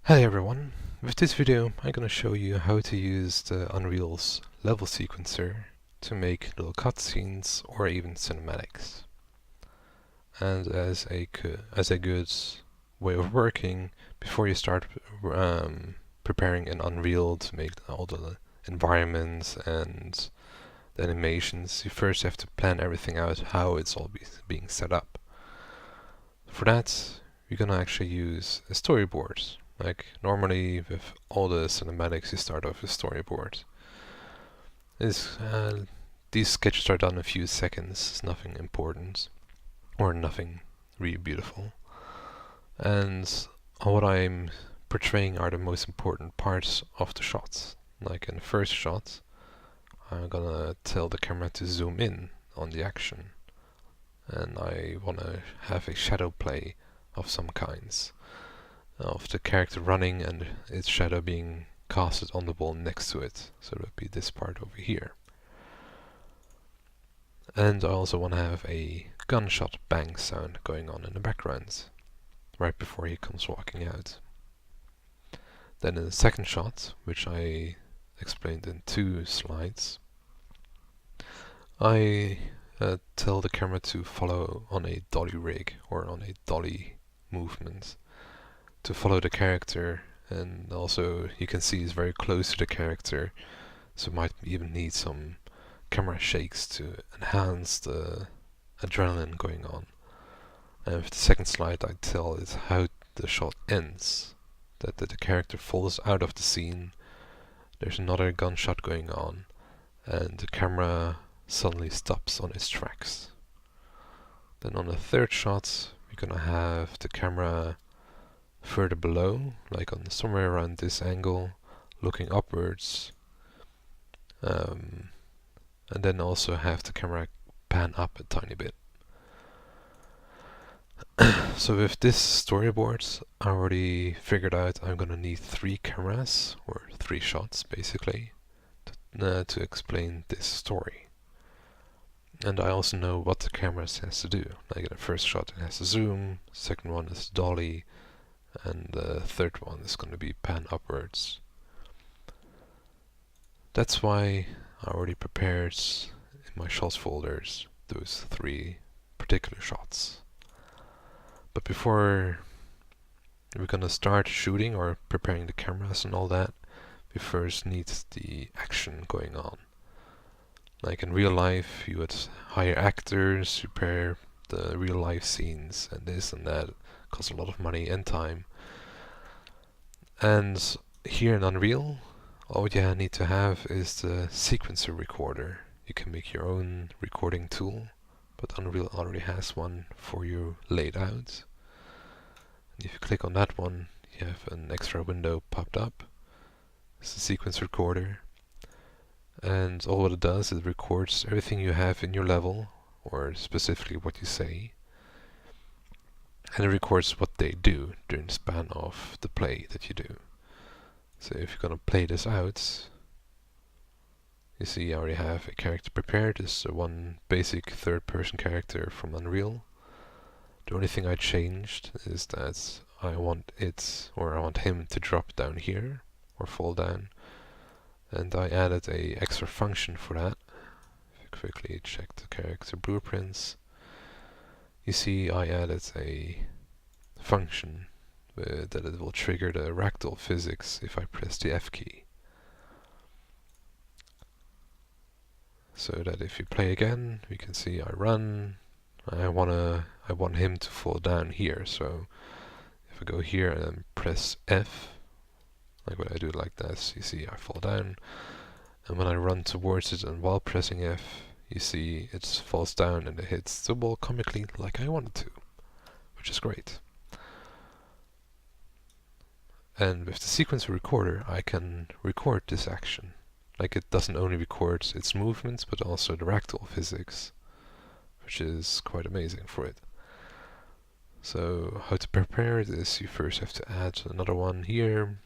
Hi everyone, with this video I'm going to show you how to use the Unreal's level sequencer to make little cutscenes or even cinematics. And as a good way of working, before you start preparing in Unreal to make all the environments and the animations, you first have to plan everything out, how it's all being set up. For that, we're going to actually use a storyboard. Like normally with all the cinematics you start off with storyboard. These sketches are done in a few seconds, it's nothing important or nothing really beautiful. And what I'm portraying are the most important parts of the shot. Like in the first shot, I'm gonna tell the camera to zoom in on the action. And I wanna have a shadow play of some kinds. Of the character running and its shadow being casted on the wall next to it. So it would be this part over here. And I also want to have a gunshot bang sound going on in the background, right before he comes walking out. Then in the second shot, which I explained in 2 slides, I tell the camera to follow on a dolly rig or on a dolly movement to follow the character, and also you can see he's very close to the character, so might even need some camera shakes to enhance the adrenaline going on. And with the second slide I tell it how the shot ends, that the character falls out of the scene, there's another gunshot going on, and the camera suddenly stops on its tracks. Then on the third shot we're gonna have the camera further below, like on somewhere around this angle, looking upwards, and then also have the camera pan up a tiny bit. So with this storyboard I already figured out I'm gonna need 3 cameras, or 3 shots basically, to explain this story. And I also know what the camera has to do. Like in the first shot it has to zoom, second one is dolly, and the third one is going to be pan upwards. That's why I already prepared in my shots folders those 3 particular shots. But before we're going to start shooting or preparing the cameras and all that, we first need the action going on. Like in real life you would hire actors, prepare the real life scenes and this and that. Costs a lot of money and time. And here in Unreal, all you need to have is the sequencer recorder. You can make your own recording tool, but Unreal already has one for you laid out. And if you click on that one, you have an extra window popped up. It's the sequence recorder. And all what it does is it records everything you have in your level, or specifically what you say. And it records what they do during the span of the play that you do. So if you're gonna play this out, you see I already have a character prepared. This is one basic third-person character from Unreal. The only thing I changed is that I want him to drop down here, or fall down. And I added a extra function for that. If you quickly check the character blueprints, you see I added a function that it will trigger the ragdoll physics if I press the F key. So that if you play again, we can see I run. I want him to fall down here. So if I go here and then press F, like when I do it like this, you see I fall down. And when I run towards it and while pressing F, you see it falls down and it hits the wall comically like I wanted to, which is great. And with the sequence recorder I can record this action. Like it doesn't only record its movements but also the ragdoll physics, which is quite amazing for it. So how to prepare it is you first have to add another one here.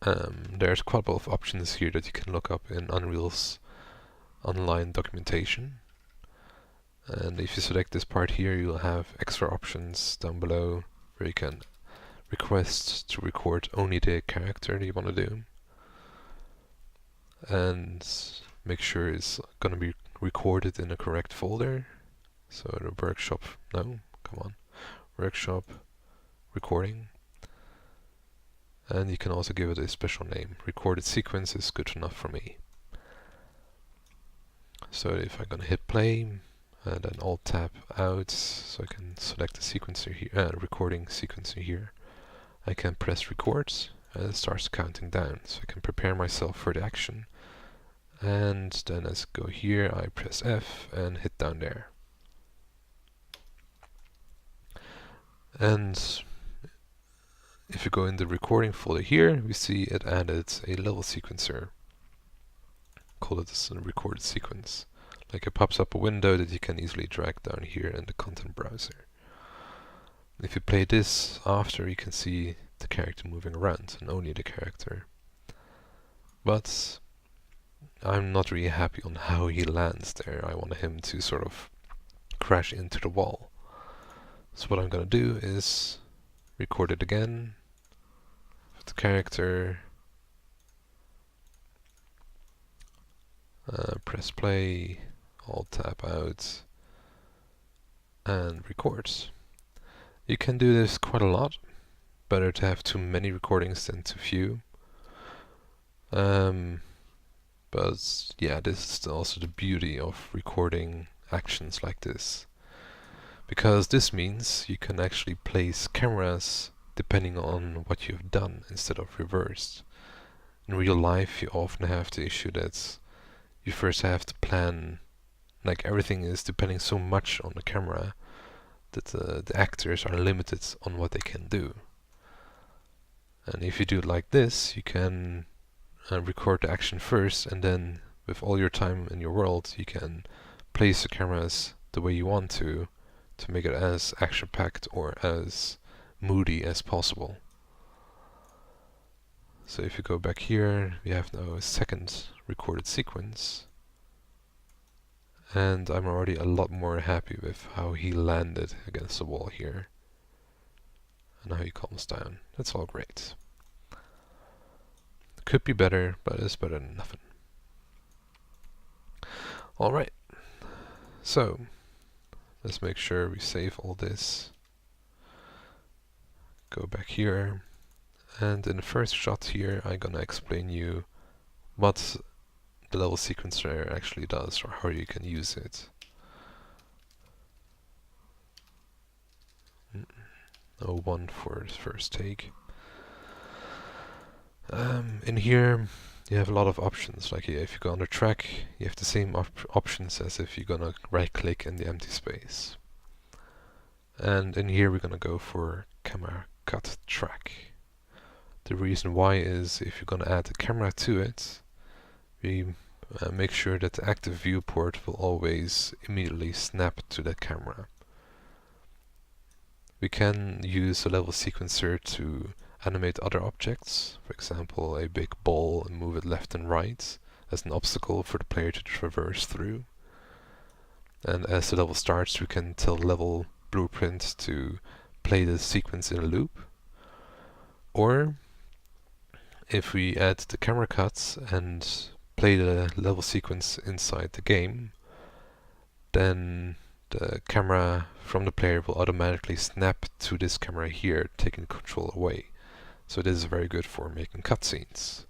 There's quite a lot of options here that you can look up in Unreal's online documentation. And if you select this part here, you'll have extra options down below where you can request to record only the character that you want to do, and make sure it's going to be recorded in the correct folder. So the workshop, no, come on, workshop recording. And you can also give it a special name. Recorded sequence is good enough for me. So if I'm going to hit play, and then Alt tab out, so I can select the sequencer here, recording sequencer here. I can press record, and it starts counting down. So I can prepare myself for the action. And then as I go here, I press F and hit down there. And if you go in the recording folder here, we see it added a level sequencer. Call it as a recorded sequence. Like it pops up a window that you can easily drag down here in the content browser. If you play this after, you can see the character moving around, and only the character. But I'm not really happy on how he lands there. I want him to sort of crash into the wall. So what I'm going to do is record it again with the character, press play, Alt tab out, and record. You can do this quite a lot. Better to have too many recordings than too few. But yeah, this is also the beauty of recording actions like this. Because this means you can actually place cameras depending on what you've done instead of reversed. In real life, you often have the issue that you first have to plan, like everything is depending so much on the camera that the actors are limited on what they can do. And if you do it like this, you can record the action first, and then with all your time in your world, you can place the cameras the way you want to make it as action-packed or as moody as possible. So if you go back here, we have now a second recorded sequence. And I'm already a lot more happy with how he landed against the wall here. And how he calms down. That's all great. Could be better, but it's better than nothing. Alright. So, let's make sure we save all this. Go back here. And in the first shot here, I'm gonna explain you what the level sequencer actually does, or how you can use it. No one for the first take. In here you have a lot of options. Like if you go on the track, you have the same options as if you're gonna right click in the empty space. And in here we're gonna go for camera cut track. The reason why is if you're gonna add a camera to it, we make sure that the active viewport will always immediately snap to that camera. We can use a level sequencer to animate other objects, for example a big ball, and move it left and right as an obstacle for the player to traverse through. And as the level starts, we can tell the level blueprint to play the sequence in a loop. Or if we add the camera cuts and play the level sequence inside the game, then the camera from the player will automatically snap to this camera here, taking control away. So this is very good for making cutscenes.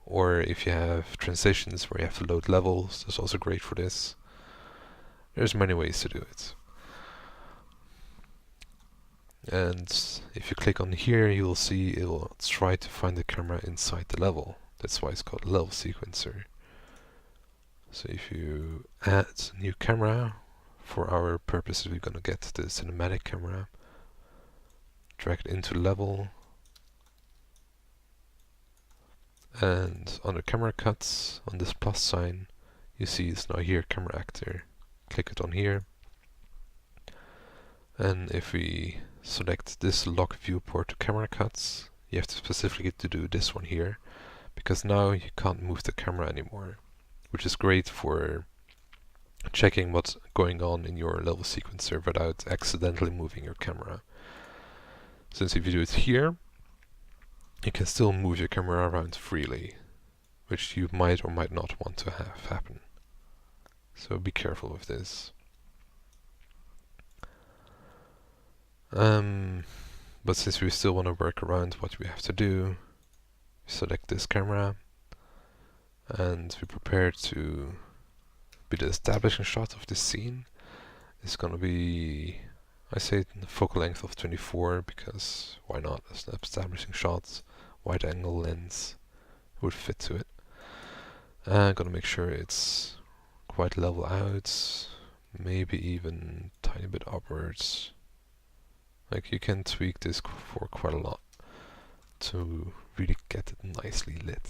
Or if you have transitions where you have to load levels, that's also great for this. There's many ways to do it. And if you click on here, you will see it will try to find the camera inside the level. That's why it's called level sequencer. So if you add a new camera, for our purposes we're going to get the cinematic camera, drag it into the level, and under camera cuts, on this plus sign, you see it's now here camera actor. Click it on here, and if we select this lock viewport to camera cuts, you have to specifically to do this one here, because now you can't move the camera anymore, which is great for checking what's going on in your level sequencer without accidentally moving your camera. Since if you do it here, you can still move your camera around freely, which you might or might not want to have happen. So be careful with this. But since we still want to work around what we have to do, select this camera and we prepare to be the establishing shot of this scene. It's gonna be, I say focal length of 24 because why not? As an establishing shot, wide angle lens would fit to it. I'm gonna make sure it's quite level out, maybe even tiny bit upwards. Like, you can tweak this for quite a lot to really get it nicely lit.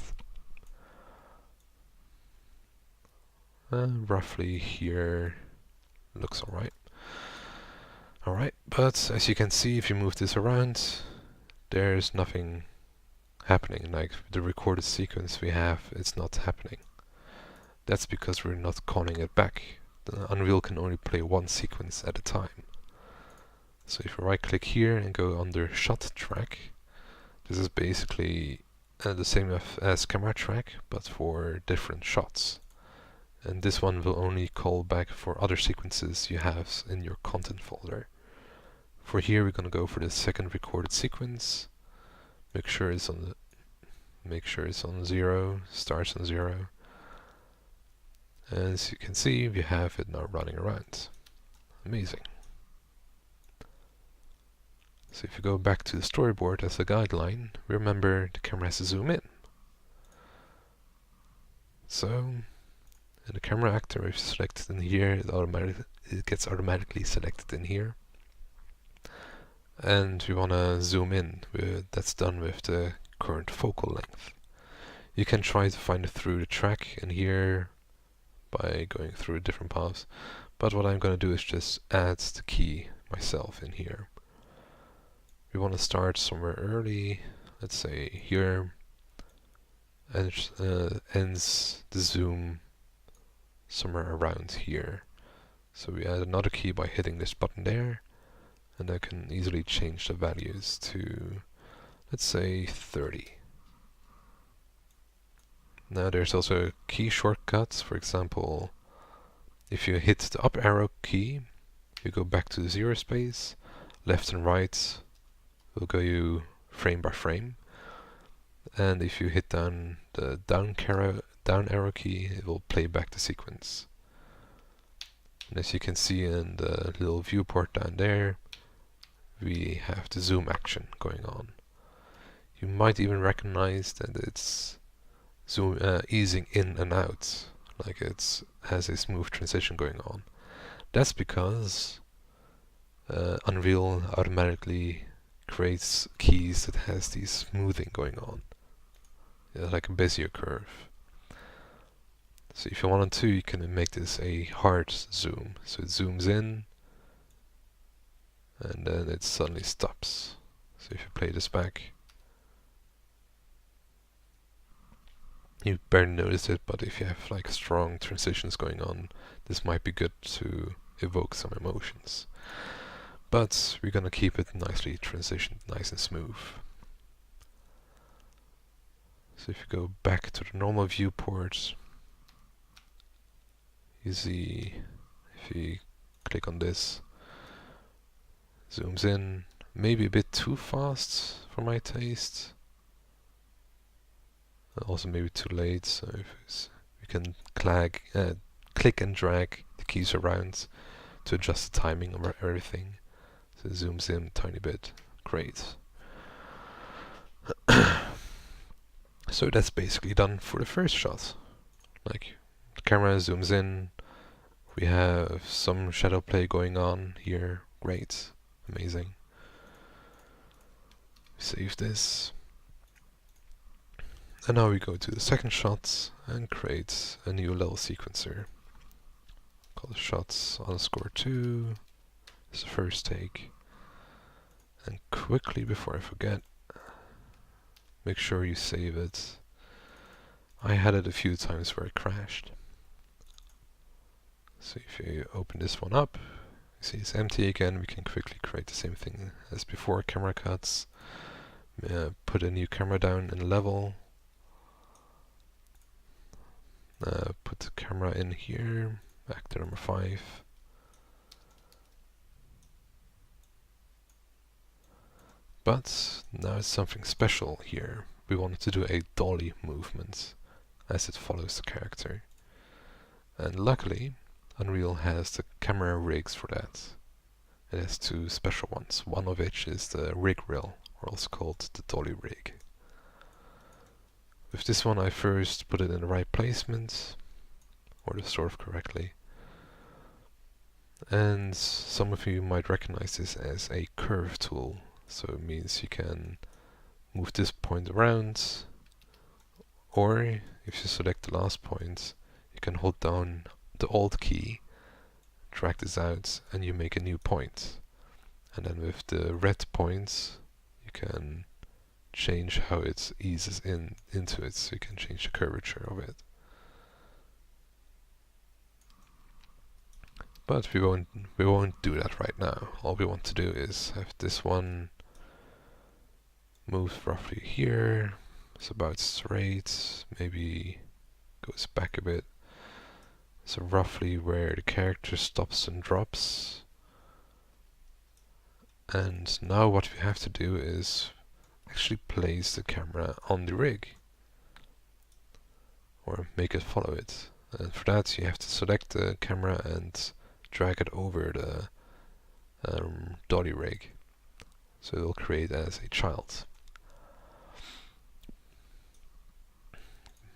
Roughly here looks alright. Alright, but as you can see, if you move this around, there's nothing happening. Like the recorded sequence we have, it's not happening. That's because we're not calling it back. The Unreal can only play one sequence at a time. So if you right click here and go under shot track, this is basically the same as camera track, but for different shots. And this one will only call back for other sequences you have in your content folder. For here we're gonna go for the second recorded sequence. Make sure it's on 0, starts on 0. And as you can see, we have it now running around. Amazing. So if you go back to the storyboard as a guideline, remember the camera has to zoom in. So, in the camera actor, if selected in here, it gets automatically selected in here. And we want to zoom in. That's done with the current focal length. You can try to find it through the track in here by going through different paths. But what I'm going to do is just add the key myself in here. We want to start somewhere early, let's say here, and ends the zoom somewhere around here. So we add another key by hitting this button there, and I can easily change the values to, let's say, 30. Now there's also key shortcuts. For example, if you hit the up arrow key, you go back to the 0 space, left and right will go you frame by frame, and if you hit down the down arrow key, it will play back the sequence. And as you can see in the little viewport down there, we have the zoom action going on. You might even recognize that it's easing in and out, like it has a smooth transition going on. That's because Unreal automatically creates keys that has the smoothing going on, like a Bezier curve. So if you wanted to, you can make this a hard zoom. So it zooms in and then it suddenly stops. So if you play this back, you barely notice it, but if you have like strong transitions going on, this might be good to evoke some emotions. But we're gonna keep it nicely transitioned, nice and smooth. So if you go back to the normal viewport, you see, if you click on this, zooms in, maybe a bit too fast for my taste. Also maybe too late, so if we can click and drag the keys around to adjust the timing of everything. So it zooms in a tiny bit. Great. So that's basically done for the first shot. Like, the camera zooms in, we have some shadow play going on here. Great. Amazing. Save this. And now we go to the second shot and create a new level sequencer. Call it shots_2. It's the first take. And quickly, before I forget, make sure you save it. I had it a few times where it crashed. So if you open this one up, see it's empty again. We can quickly create the same thing as before, camera cuts. Put a new camera down in level. Put the camera in here, actor number 5. But now it's something special here. We wanted to do a dolly movement as it follows the character. And luckily, Unreal has the camera rigs for that. It has 2 special ones, one of which is the rig rail, or also called the dolly rig. With this one I first put it in the right placement, or sort of correctly. And some of you might recognize this as a curve tool. So it means you can move this point around, or if you select the last point, you can hold down the Alt key, drag this out, and you make a new point. And then with the red points, you can change how it eases into it, so you can change the curvature of it. But we won't do that right now. All we want to do is have this one move roughly here. It's about straight, maybe goes back a bit. So roughly where the character stops and drops. And now what we have to do is actually place the camera on the rig, or make it follow it. And for that you have to select the camera and drag it over the dolly rig, so it will create as a child.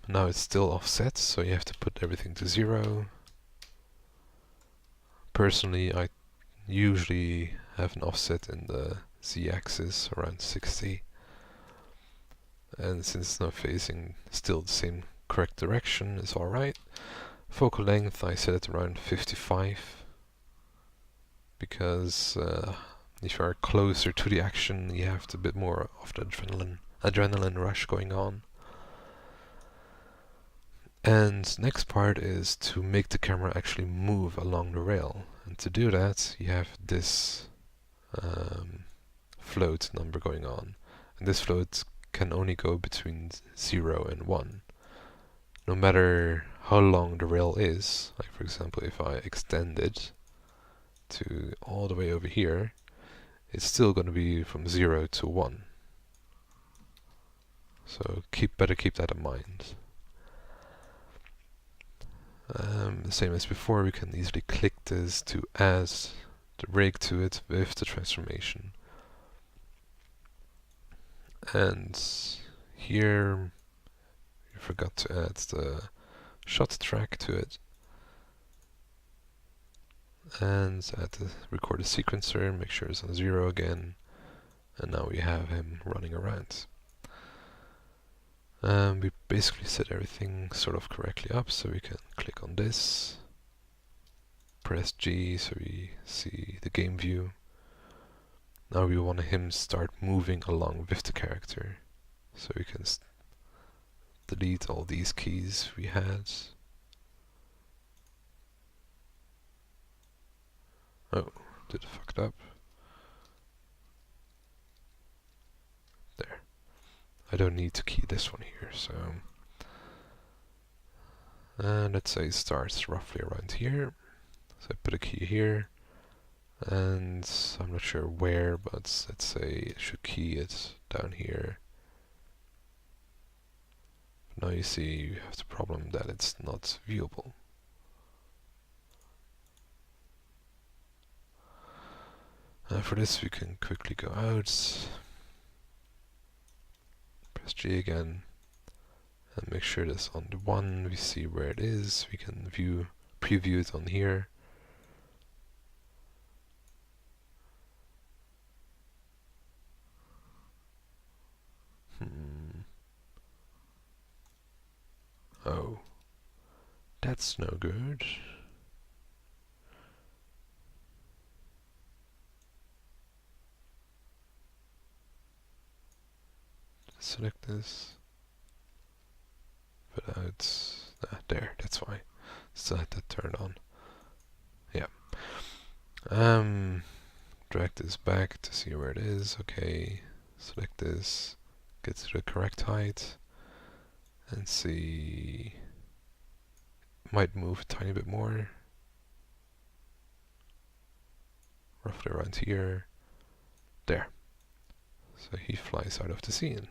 Now it's still offset, so you have to put everything to 0. Personally, I usually have an offset in the z-axis around 60. And since it's not facing still the same correct direction, it's alright. Focal length, I set it around 55. Because if you are closer to the action, you have a bit more of the adrenaline rush going on. And next part is to make the camera actually move along the rail. And to do that, you have this float number going on. And this float can only go between 0 and 1. No matter how long the rail is, like for example if I extend it to all the way over here, it's still going to be from 0 to 1. So better keep that in mind. Same as before, we can easily click this to add the rig to it with the transformation. And here we forgot to add the shot track to it. And add the record a sequencer, make sure it's on 0 again. And now we have him running around. We basically set everything sort of correctly up, so we can click on this, press G so we see the game view. Now we want him start moving along with the character, so we can delete all these keys we had. Oh, did I fuck it up? There. I don't need to key this one here, so... And let's say it starts roughly around here. So I put a key here, and I'm not sure where, but let's say I should key it down here. Now you see you have the problem that it's not viewable. For this we can quickly go out, press G again, and make sure that's on the 1, we see where it is, we can preview it on here. Oh, that's no good. Select this, but there, that's why. Still had that turned on. Yeah. Drag this back to see where it is. Okay, select this, get to the correct height, and see. Might move a tiny bit more, roughly around here. There. So he flies out of the scene.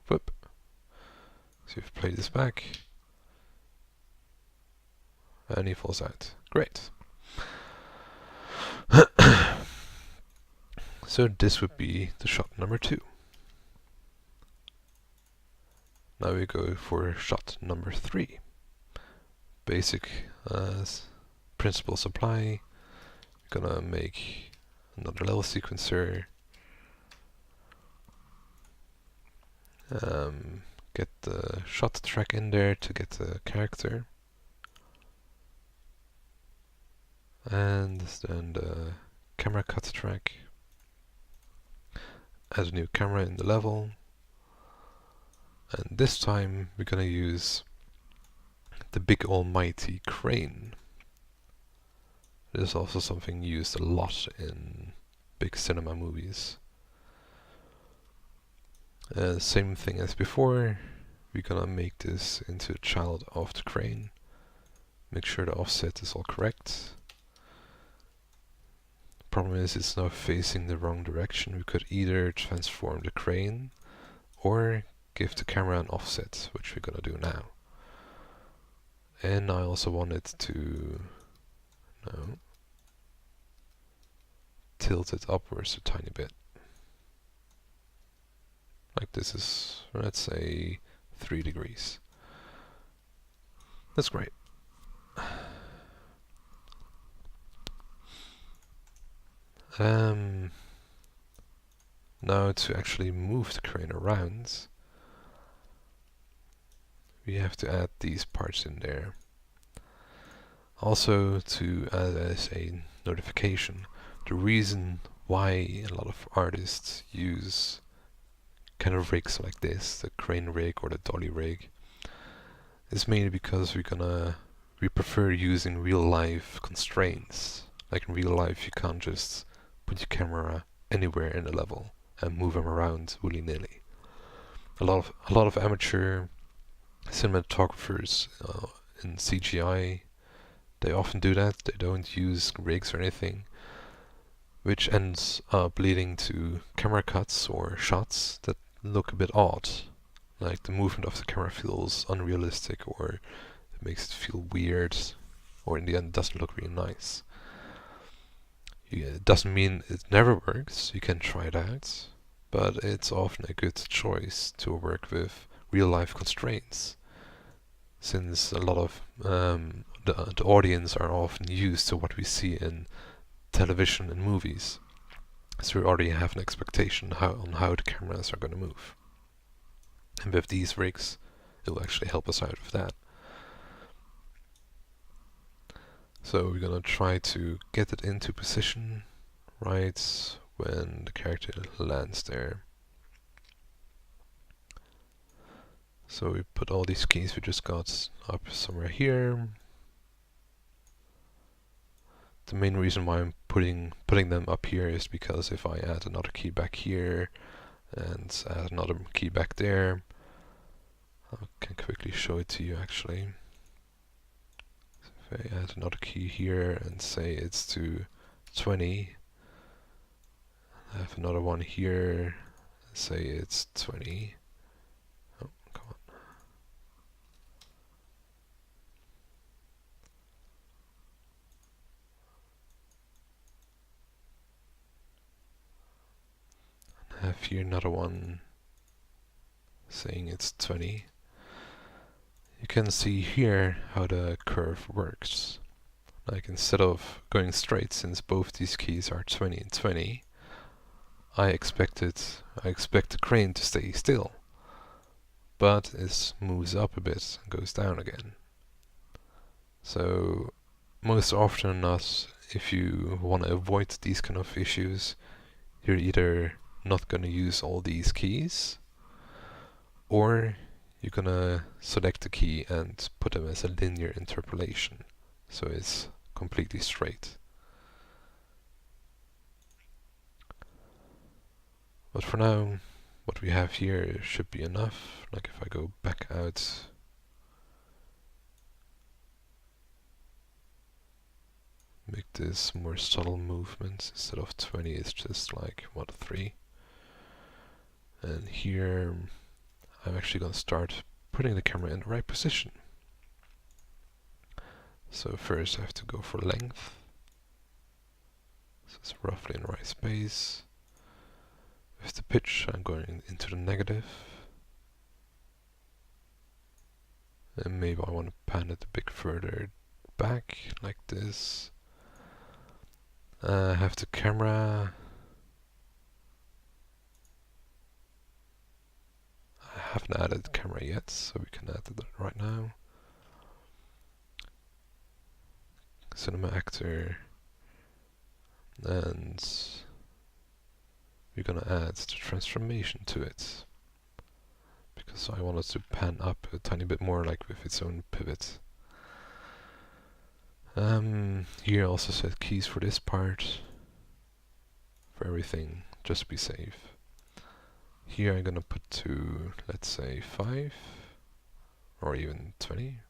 Whoop. So you've played this back, and he falls out. Great. So this would be the shot number 2. Now we go for shot number 3. Basic principles apply. We're gonna make another level sequencer. Get the shot track in there to get the character. And then the camera cut track. Add a new camera in the level. And this time we're gonna use the big almighty crane. This is also something used a lot in big cinema movies. Same thing as before, we're gonna make this into a child of the crane. Make sure the offset is all correct. Problem is it's now facing the wrong direction. We could either transform the crane or give the camera an offset, which we're gonna do now. And I also want it to tilt it upwards a tiny bit. Like this is, let's say, 3 degrees. That's great. Now to actually move the crane around, we have to add these parts in there. Also to add as a notification, the reason why a lot of artists use kind of rigs like this, the crane rig or the dolly rig, is mainly because we prefer using real life constraints. Like in real life you can't just put your camera anywhere in the level and move them around willy-nilly. A lot of amateur cinematographers in CGI, they often do that. They don't use rigs or anything, which ends up leading to camera cuts or shots that look a bit odd. Like the movement of the camera feels unrealistic, or it makes it feel weird, or in the end doesn't look really nice. It doesn't mean it never works. You can try it out, but it's often a good choice to work with real life constraints, since a lot of the audience are often used to what we see in television and movies, so we already have an expectation on how the cameras are going to move. And with these rigs, it will actually help us out with that. So we're gonna try to get it into position right when the character lands there. So we put all these keys we just got up somewhere here. The main reason why I'm putting them up here is because if I add another key back here and add another key back there, I can quickly show it to you actually. If I add another key here and say it's to 20, I have another one here, say it's 20. Oh, come on. I have here another one saying it's 20. You can see here how the curve works. Like instead of going straight, since both these keys are 20 and 20, I expect the crane to stay still, but it moves up a bit and goes down again. So most often than not, if you want to avoid these kind of issues, you're either not going to use all these keys, or you're gonna select the key and put them as a linear interpolation, so it's completely straight. But for now, what we have here should be enough. Like if I go back out, make this more subtle movements, instead of 20 it's just like 1 to 3. And here I'm actually going to start putting the camera in the right position. So first I have to go for length. So it's roughly in the right space. With the pitch I'm going into the negative. And maybe I want to pan it a bit further back, like this. I have the camera. I haven't added the camera yet, so we can add it right now. Cinema actor. And we're gonna add the transformation to it. Because I want it to pan up a tiny bit more, like with its own pivot. Here I also set keys for this part, for everything, just to be safe. Here I'm gonna put to, let's say, 5, or even 20.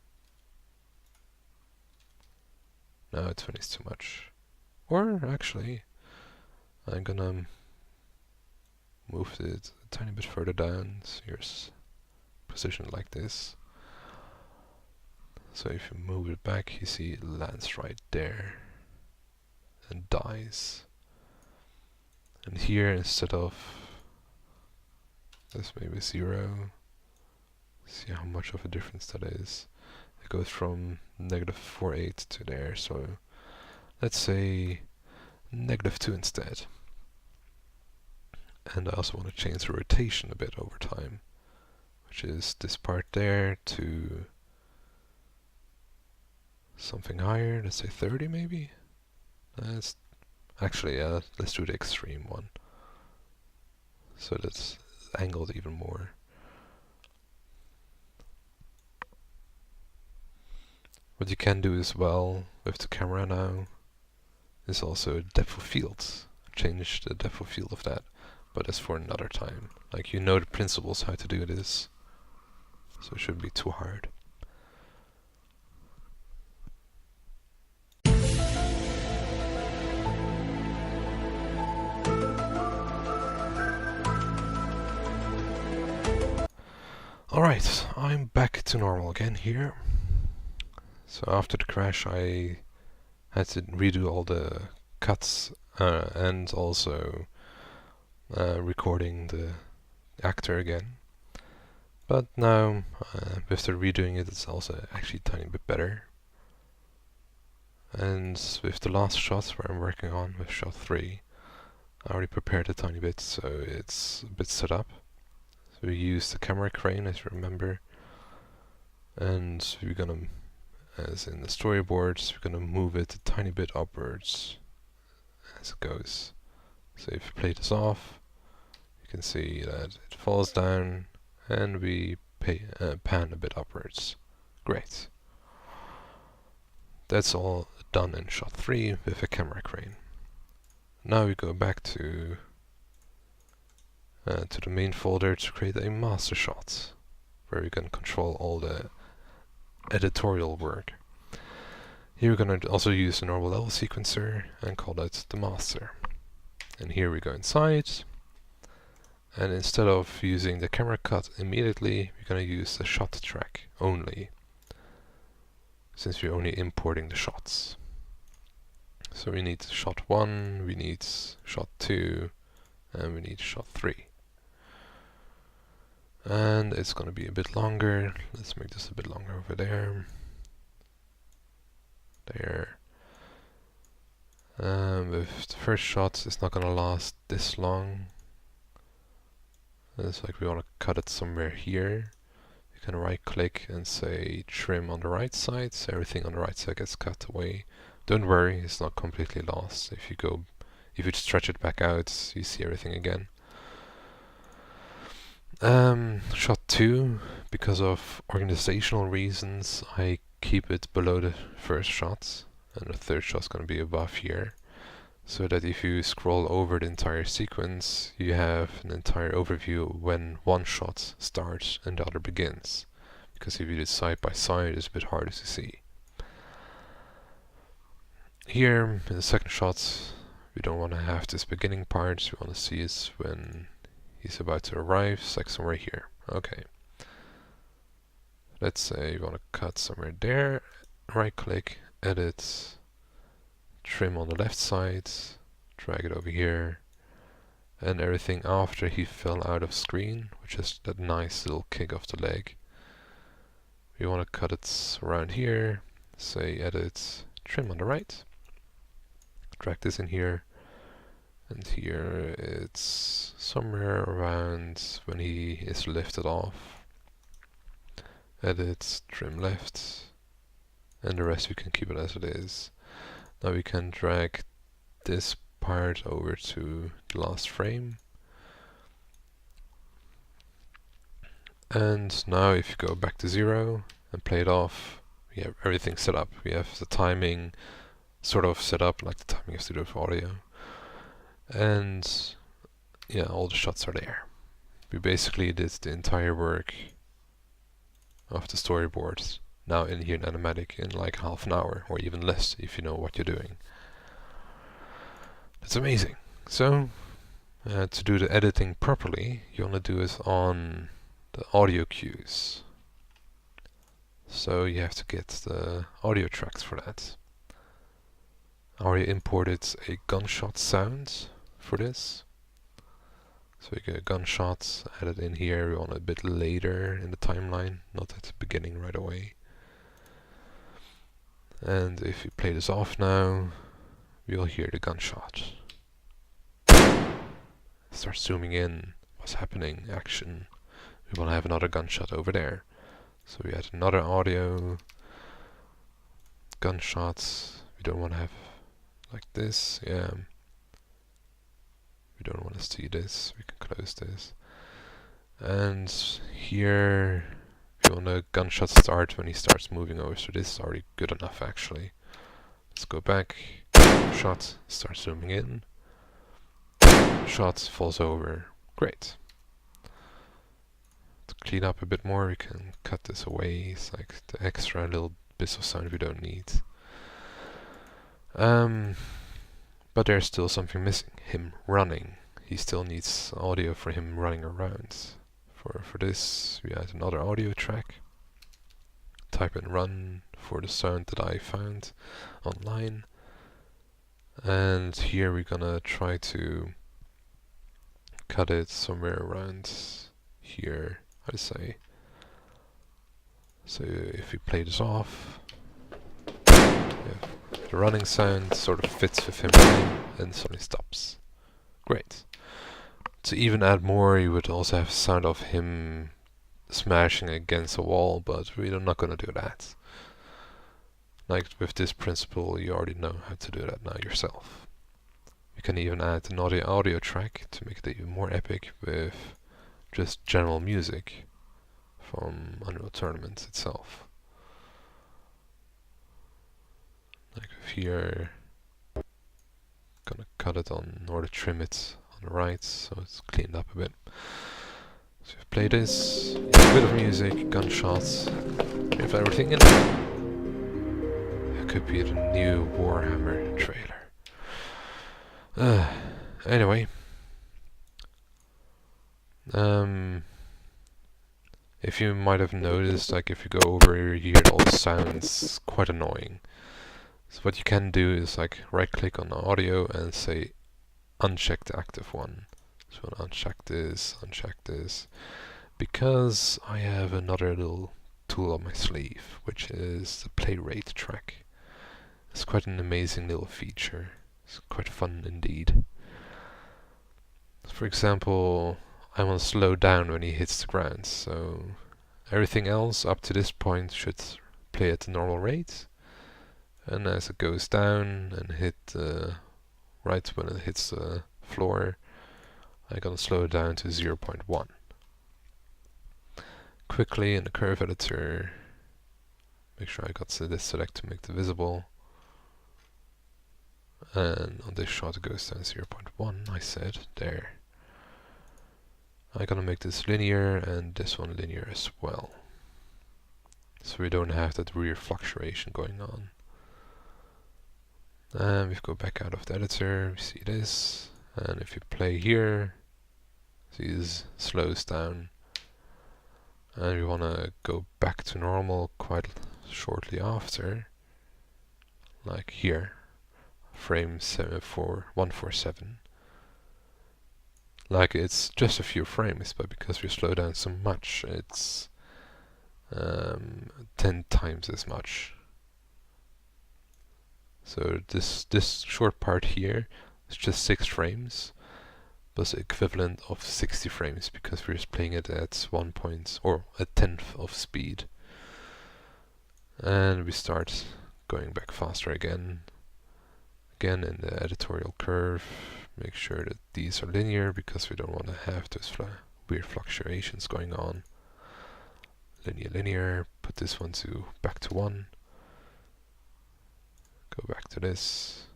No, 20 is too much. Or actually, I'm gonna move it a tiny bit further down, so here's positioned like this. So if you move it back, you see it lands right there and dies. And here, instead of this, maybe 0. See how much of a difference that is. It goes from -4.8 to there, so let's say -2 instead. And I also want to change the rotation a bit over time, which is this part there to something higher, let's say 30 maybe? That's actually, let's do the extreme one. So that's angled even more. What you can do as well with the camera now is also depth of field. Change the depth of field of that, but that's for another time. Like, you know the principles how to do this, so it shouldn't be too hard. Alright, I'm back to normal again here. So after the crash I had to redo all the cuts and also recording the actor again. But now, after redoing it, it's also actually a tiny bit better. And with the last shot where I'm working on, with shot 3, I already prepared a tiny bit, so it's a bit set up. So we use the camera crane, as you remember, and we're gonna, as in the storyboards, we're gonna move it a tiny bit upwards as it goes. So if you play this off, you can see that it falls down and we pan a bit upwards. Great. That's all done in shot 3 with a camera crane. Now we go back to the main folder to create a master shot, where we can control all the editorial work. Here we're going to also use the normal level sequencer and call that the master. And here we go inside, and instead of using the camera cut immediately, we're going to use the shot track only, since we're only importing the shots. So we need shot 1, we need shot 2, and we need shot 3. And it's going to be a bit longer. Let's make this a bit longer over there. There. With the first shot, it's not going to last this long. It's like we want to cut it somewhere here. You can right click and say trim on the right side, so everything on the right side gets cut away. Don't worry, it's not completely lost. If you stretch it back out, you see everything again. Shot 2, because of organizational reasons, I keep it below the first shot, and the third shot's going to be above here. so that if you scroll over the entire sequence, you have an entire overview of when one shot starts and the other begins. Because if you do it side by side, it's a bit harder to see. Here, in the second shot, we don't want to have this beginning part, we want to see it when he's about to arrive, it's like somewhere here. Okay. Let's say you want to cut somewhere there, right click, edit, trim on the left side, drag it over here, and everything after he fell out of screen, which is that nice little kick of the leg. We want to cut it around here, say edit, trim on the right, drag this in here, and here it's somewhere around when he is lifted off. Edit, trim left, and the rest we can keep it as it is. Now we can drag this part over to the last frame. And now if you go back to 0 and play it off, we have everything set up. We have the timing sort of set up like the timing of Studio for Audio. And yeah, all the shots are there. We basically did the entire work of the storyboard now in here in Animatic in like half an hour or even less if you know what you're doing. That's amazing. So to do the editing properly, you want to do it on the audio cues. So you have to get the audio tracks for that. I already imported a gunshot sound for this. So we get a gunshot added in here. We want it a bit later in the timeline, not at the beginning right away. And if we play this off now, we'll hear the gunshot. Start zooming in, what's happening, action. We want to have another gunshot over there. So we add another audio, gunshots. We don't want to have like this, yeah. We don't want to see this, we can close this. And here we want a gunshot start when he starts moving over, so this is already good enough actually. Let's go back, shot, start zooming in. Shot falls over, great. To clean up a bit more, we can cut this away. It's like the extra little bits of sound we don't need. But there's still something missing, him running. He still needs audio for him running around. For this, we add another audio track. Type in run for the sound that I found online. And here we're gonna try to cut it somewhere around here, I'd say. So if we play this off, the running sound sort of fits with him running and suddenly stops. Great. To even add more, you would also have sound of him smashing against a wall, but we're not going to do that. Like with this principle, you already know how to do that now yourself. You can even add an audio track to make it even more epic with just general music from Unreal Tournament itself. Like here, gonna cut it on or trim it on the right so it's cleaned up a bit. So you play this, you have a bit of music, gunshots, you have everything in there. It could be the new Warhammer trailer. Anyway, if you might have noticed, like if you go over here, you hear all the sounds, quite annoying. So what you can do is like right click on the audio and say uncheck the active one. So uncheck this, because I have another little tool on my sleeve, which is the play rate track. It's quite an amazing little feature. It's quite fun indeed. For example, I want to slow down when he hits the ground, so everything else up to this point should play at the normal rate. And as it goes down and hit right when it hits the floor, I'm gonna slow it down to 0.1. Quickly in the curve editor, make sure I got this select to make it visible. And on this shot it goes down 0.1, I said, there. I'm gonna make this linear and this one linear as well. So we don't have that rear fluctuation going on. And we go back out of the editor, we see this, and if you play here, see this slows down. And we want to go back to normal quite shortly after, like here, frame 147. Like it's just a few frames, but because we slow down so much, it's 10 times as much. So this short part here is just 6 frames, plus the equivalent of 60 frames because we're just playing it at 1 point or a tenth of speed. And we start going back faster again. Again in the editorial curve, make sure that these are linear because we don't want to have those weird fluctuations going on. Linear, linear, put this one back to 1. Go back to this.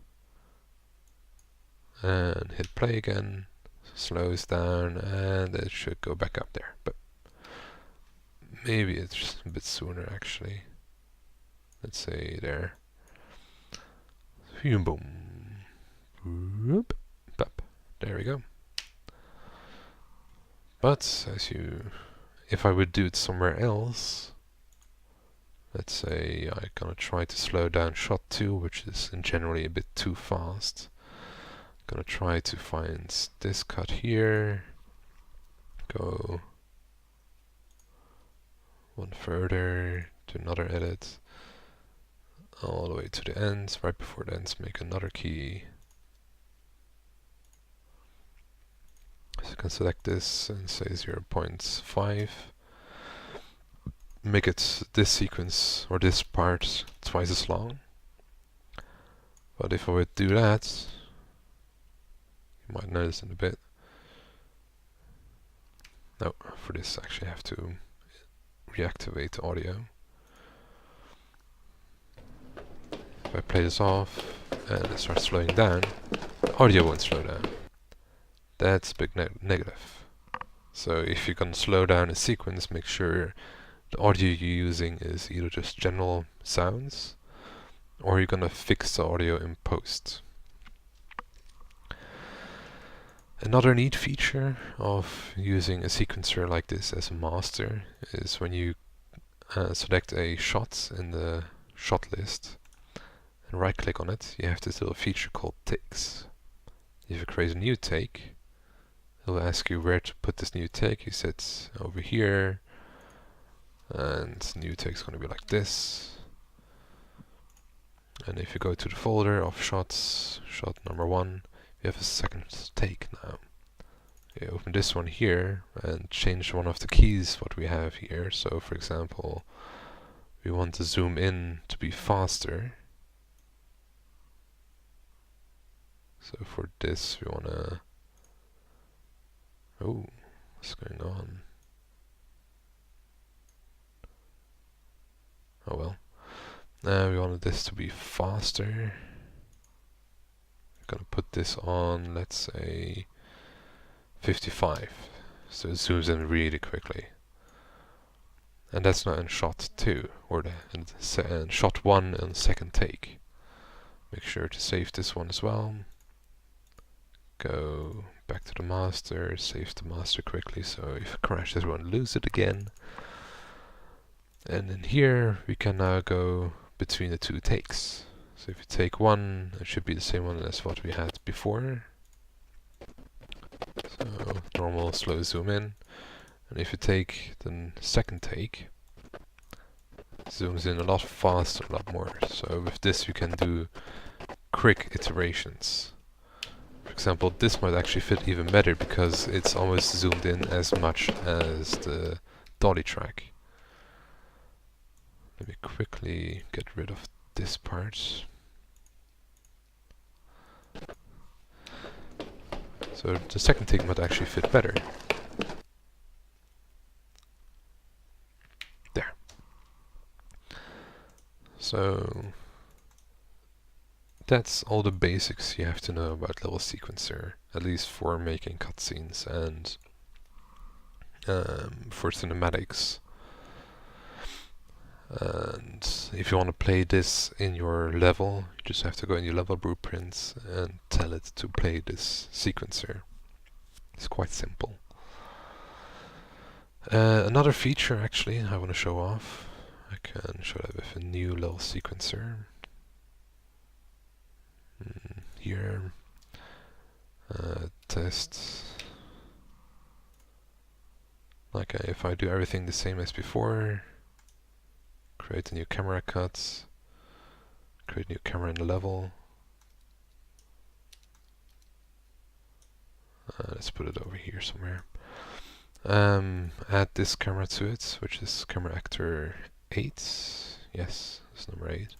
And hit play again. Slows down and it should go back up there. But maybe it's just a bit sooner actually. Let's say there. Boom. Whoop. Up. There we go. But if I would do it somewhere else, let's say I'm gonna try to slow down shot 2, which is generally a bit too fast. Gonna try to find this cut here. Go one further to another edit. All the way to the end. Right before the end, make another key. So you can select this and say 0.5. Make it this sequence or this part twice as long. But if I would do that, you might notice in a bit. No, for this I actually have to reactivate the audio. If I play this off and it starts slowing down, the audio won't slow down. That's a big negative. So if you're going to slow down a sequence, make sure the audio you're using is either just general sounds or you're going to fix the audio in post. Another neat feature of using a sequencer like this as a master is when you select a shot in the shot list and right click on it, you have this little feature called takes. If you create a new take, it will ask you where to put this new take. You set over here, and new take is going to be like this. And if you go to the folder of shots, shot number 1, you have a second take now. You open this one here and change one of the keys what we have here. So for example, we want to zoom in to be faster. So for this we want to... Oh, what's going on? Oh well. We wanted this to be faster. We're gonna put this on, let's say, 55. So it zooms in really quickly. And that's not in shot 2, or in shot 1 and second take. Make sure to save this one as well. Go back to the master, save the master quickly, so if it crashes, we won't lose it again. And in here, we can now go between the 2 takes. So if you take 1, it should be the same one as what we had before. So normal slow zoom in. And if you take the second take, it zooms in a lot faster, a lot more. So with this you can do quick iterations. For example, this might actually fit even better because it's almost zoomed in as much as the dolly track. Let me quickly get rid of this part. So the second take might actually fit better. There. So that's all the basics you have to know about Level Sequencer, at least for making cutscenes and for cinematics. And if you want to play this in your level, you just have to go in your level blueprints and tell it to play this sequencer. It's quite simple. Another feature actually I want to show off. I can show that with a new level sequencer. Here, test. Like if I do everything the same as before, create a new camera cut, create a new camera in the level. Let's put it over here somewhere. Add this camera to it, which is camera actor 8. Yes, it's number 8.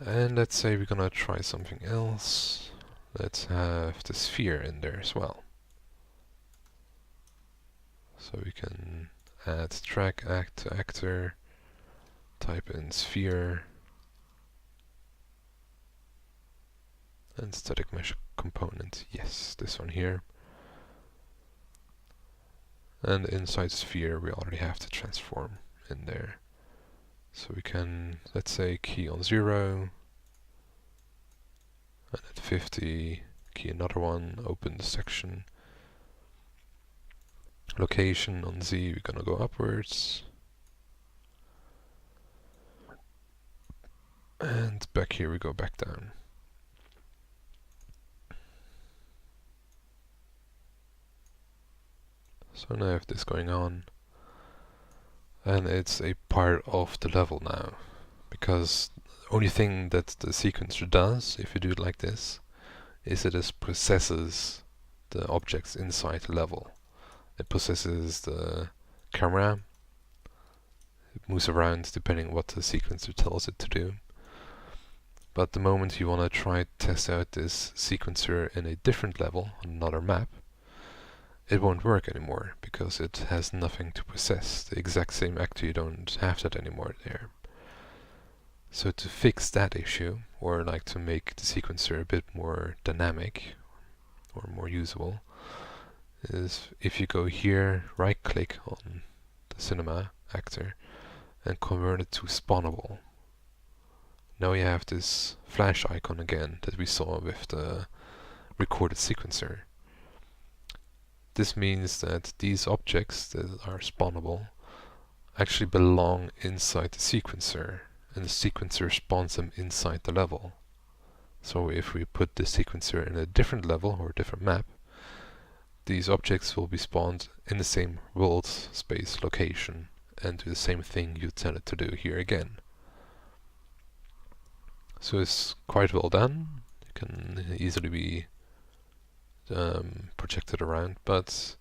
And let's say we're gonna try something else. Let's have the sphere in there as well. So we can add track act to actor, type in sphere, and static mesh component. Yes, this one here. And inside sphere we already have the transform in there. So we can, let's say, key on 0, and at 50, key another one, open the section. Location on Z, we're gonna go upwards. And back here we go back down. So now I have this going on. And it's a part of the level now. Because the only thing that the sequencer does, if you do it like this, is it processes the objects inside the level. It processes the camera. It moves around depending what the sequencer tells it to do. But the moment you want to try to test out this sequencer in a different level, on another map, it won't work anymore because it has nothing to process. The exact same actor, you don't have that anymore there. So to fix that issue, or like to make the sequencer a bit more dynamic or more usable, is if you go here, right click on the cinema actor and convert it to spawnable. Now you have this flash icon again that we saw with the recorded sequencer. This means that these objects that are spawnable actually belong inside the sequencer, and the sequencer spawns them inside the level. So if we put the sequencer in a different level or a different map, these objects will be spawned in the same world space location and do the same thing you tell it to do here again. So it's quite well done. It can easily be projected around, but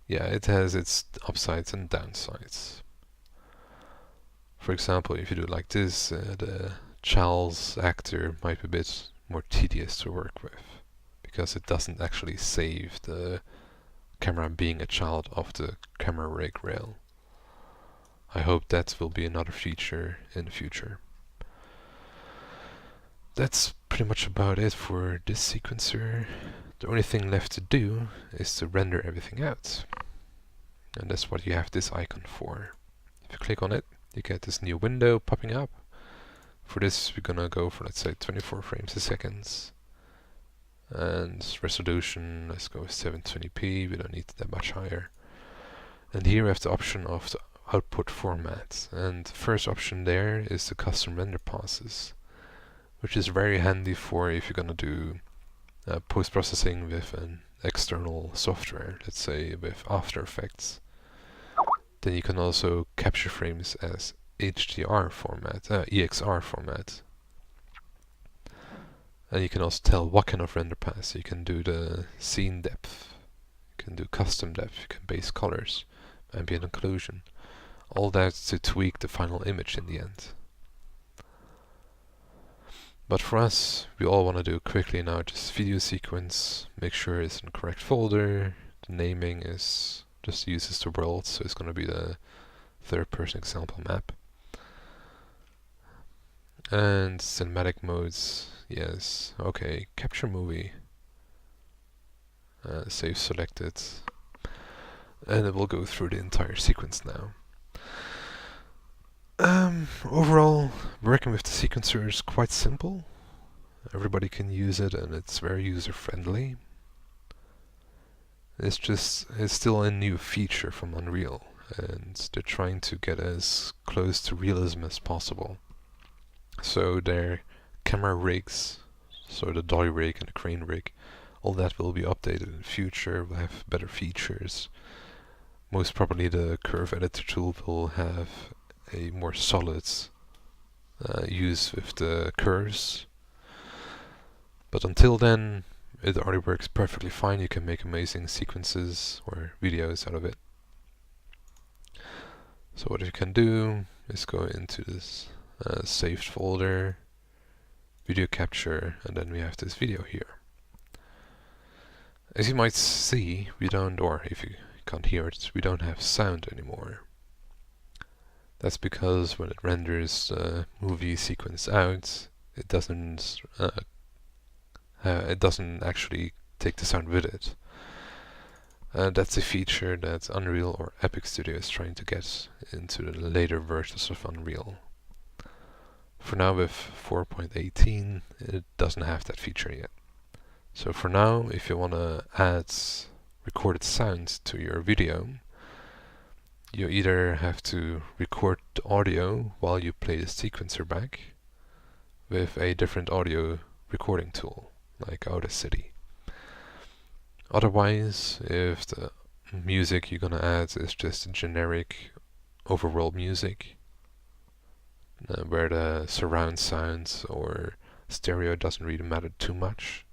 yeah, it has its upsides and downsides. For example, if you do it like this, the child's actor might be a bit more tedious to work with, because it doesn't actually save the camera being a child of the camera rig rail. I hope that will be another feature in the future. That's pretty much about it for this sequencer. The only thing left to do is to render everything out. And that's what you have this icon for. If you click on it, you get this new window popping up. For this we're gonna go for, let's say, 24 frames a second. And resolution, let's go with 720p, we don't need that much higher. And here we have the option of the output format. And the first option there is the custom render passes, which is very handy for if you're gonna do post-processing with an external software, let's say with After Effects. Then you can also capture frames as HDR format, EXR format. And you can also tell what kind of render pass. You can do the scene depth, you can do custom depth, you can base colors, ambient occlusion. All that to tweak the final image in the end. But for us, we all want to do quickly now just video sequence, make sure it's in the correct folder, the naming is just uses the world, so it's going to be the third person example map. And cinematic modes, yes, okay, capture movie, save selected, and it will go through the entire sequence now. Overall, working with the sequencer is quite simple. Everybody can use it and it's very user friendly. It's still a new feature from Unreal, and they're trying to get as close to realism as possible. So their camera rigs, so the dolly rig and the crane rig, all that will be updated in the future, will have better features. Most probably the curve editor tool will have a more solid use with the curves. But until then, it already works perfectly fine. You can make amazing sequences or videos out of it. So what you can do is go into this saved folder, video capture, and then we have this video here. As you might see, we don't, or if you can't hear it, we don't have sound anymore. That's because when it renders the movie sequence out, it doesn't actually take the sound with it. That's a feature that Unreal or Epic Studio is trying to get into the later versions of Unreal. For now, with 4.18, it doesn't have that feature yet. So for now, if you want to add recorded sound to your video, you either have to record the audio while you play the sequencer back with a different audio recording tool, like Audacity. Otherwise, if the music you're gonna add is just generic overworld music, where the surround sounds or stereo doesn't really matter too much,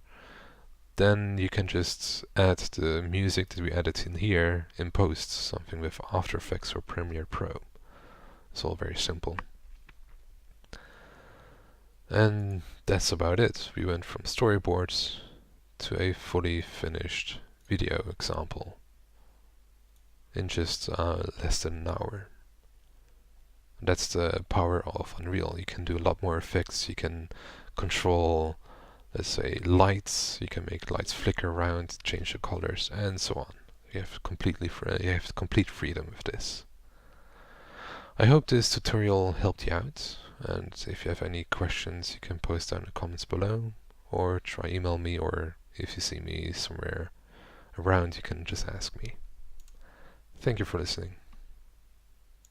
then you can just add the music that we added in here in post, something with After Effects or Premiere Pro. It's all very simple. And that's about it. We went from storyboards to a fully finished video example in just less than an hour. That's the power of Unreal. You can do a lot more effects. You can control, let's say, lights. You can make lights flicker around, change the colors, and so on. You have complete freedom with this. I hope this tutorial helped you out, and if you have any questions, you can post down in the comments below, or try email me, or if you see me somewhere around, you can just ask me. Thank you for listening.